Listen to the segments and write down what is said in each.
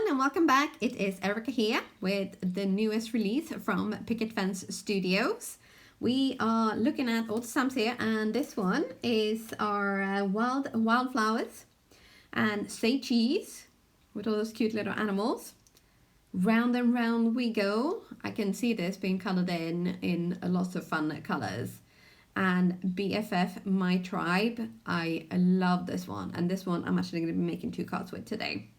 and welcome back. It is Erica here with the newest release from Picket Fence Studios. We are looking at all the stamps here, and this one is our wildflowers and say cheese with all those cute little animals. Round and round we go. I can see this being colored in lots of fun colors. And BFF My Tribe, I love this one, and this one I'm actually going to be making 2 cards with today.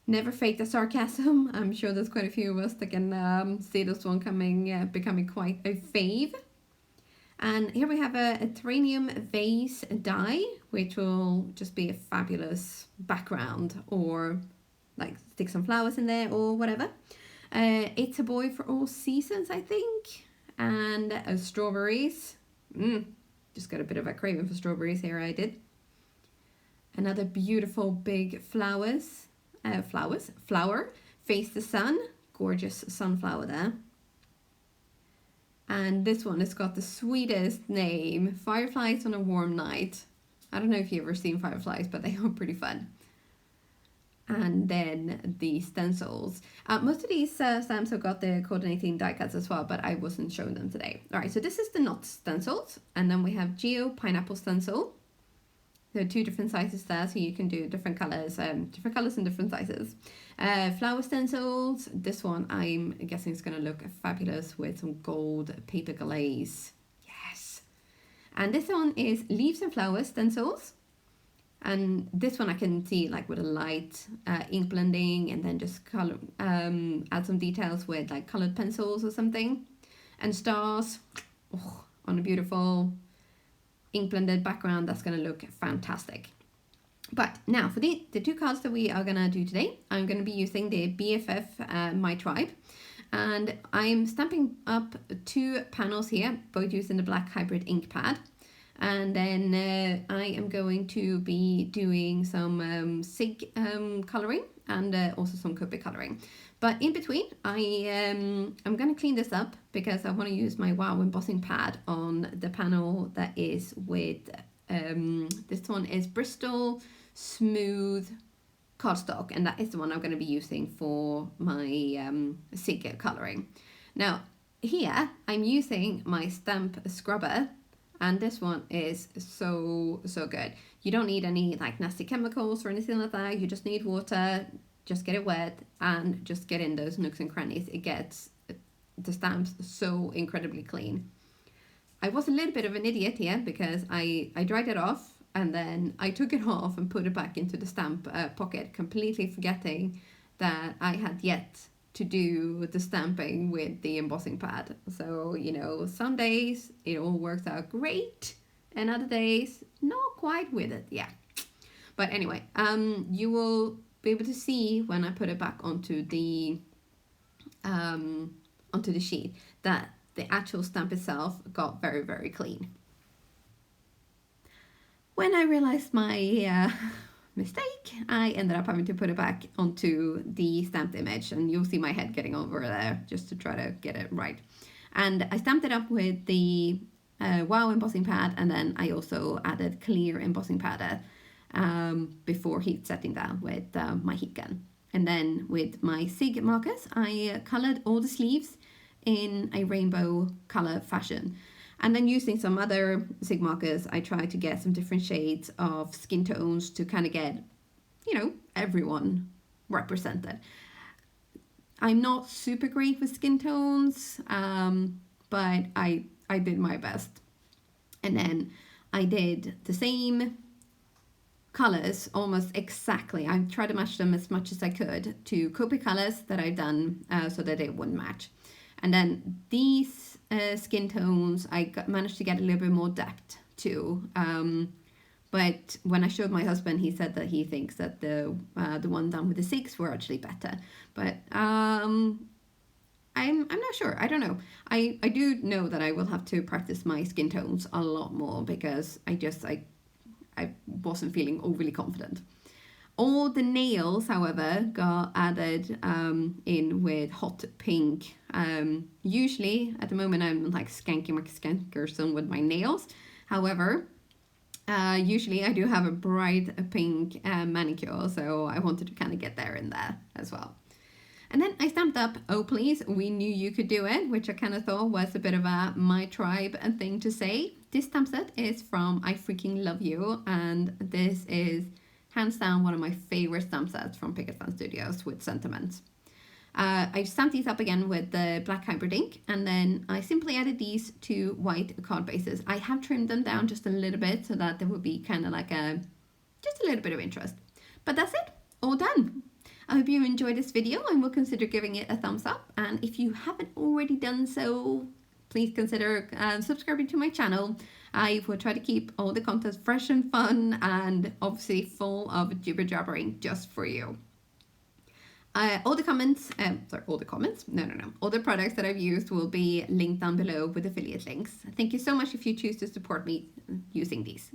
Never fake the sarcasm. I'm sure there's quite a few of us that can see this one becoming quite a fave. And here we have a Terranium vase die, which will just be a fabulous background, or like stick some flowers in there or whatever. It's a boy for all seasons, I think. And strawberries. Just got a bit of a craving for strawberries here, I did. Another beautiful big flower, face the sun, gorgeous sunflower there. And this one has got the sweetest name, Fireflies on a Warm Night. I don't know if you've ever seen fireflies, but they are pretty fun. And then the stencils. Most of these stamps have got the coordinating die cuts as well, but I wasn't showing them today. All right, so this is the nut stencils, and then we have Geo Pineapple stencil. There are 2 different sizes there, so you can do different colors and different sizes. Flower stencils. This one I'm guessing is going to look fabulous with some gold paper glaze. Yes. And this one is Leaves and Flowers stencils. And this one I can see like with a light ink blending, and then just color, add some details with like colored pencils or something. And stars on a beautiful ink blended background. That's going to look fantastic. But now for the 2 cards that we are going to do today, I'm going to be using the BFF My Tribe. And I'm stamping up 2 panels here, both using the black hybrid ink pad. And then I am going to be doing some SIG colouring and also some Copic colouring. But in between, I'm going to clean this up because I want to use my Wow Embossing Pad on the panel that is with, this one is Bristol Smooth Cardstock, and that is the one I'm going to be using for my SIG colouring. Now, here I'm using my stamp scrubber. And this one is so good. You don't need any like nasty chemicals or anything like that. You just need water, just get it wet, and just get in those nooks and crannies. It gets the stamps so incredibly clean. I was a little bit of an idiot here because I dried it off, and then I took it off and put it back into the stamp pocket, completely forgetting that I had yet to do the stamping with the embossing pad. So, you know, some days it all works out great, and other days not quite with it. Yeah. But anyway, you will be able to see when I put it back onto the sheet that the actual stamp itself got very, very clean. When I realized my mistake, I ended up having to put it back onto the stamped image, and you'll see my head getting over there just to try to get it right. And I stamped it up with the Wow embossing pad, and then I also added clear embossing powder before heat setting down with my heat gun. And then with my SIG markers, I colored all the sleeves in a rainbow color fashion. And then using some other SIG markers, I tried to get some different shades of skin tones to kind of get, you know, everyone represented. I'm not super great with skin tones, but I did my best. And then I did the same colors almost exactly. I tried to match them as much as I could to Copic colors that I've done so that it wouldn't match. And then these skin tones, I managed to get a little bit more depth to. But when I showed my husband, he said that he thinks that the one done with the SIGs were actually better. But I'm not sure. I don't know. I do know that I will have to practice my skin tones a lot more because I wasn't feeling overly confident. All the nails, however, got added in with hot pink. Usually, at the moment, I'm like skanking my skankerson with my nails. However, Usually I do have a bright pink manicure, so I wanted to kind of get there in there as well. And then I stamped up, oh please, we knew you could do it, which I kind of thought was a bit of a My Tribe thing to say. This stamp set is from I Freaking Love You, and this is hands down one of my favorite stamp sets from Picket Fence Studios with sentiment. I stamped these up again with the black hybrid ink, and then I simply added these to white card bases. I have trimmed them down just a little bit so that there would be kind of like just a little bit of interest. But that's it, all done. I hope you enjoyed this video and will consider giving it a thumbs up. And if you haven't already done so, please consider subscribing to my channel. I will try to keep all the content fresh and fun and obviously full of jibber jabbering just for you. All the products that I've used will be linked down below with affiliate links. Thank you so much if you choose to support me using these.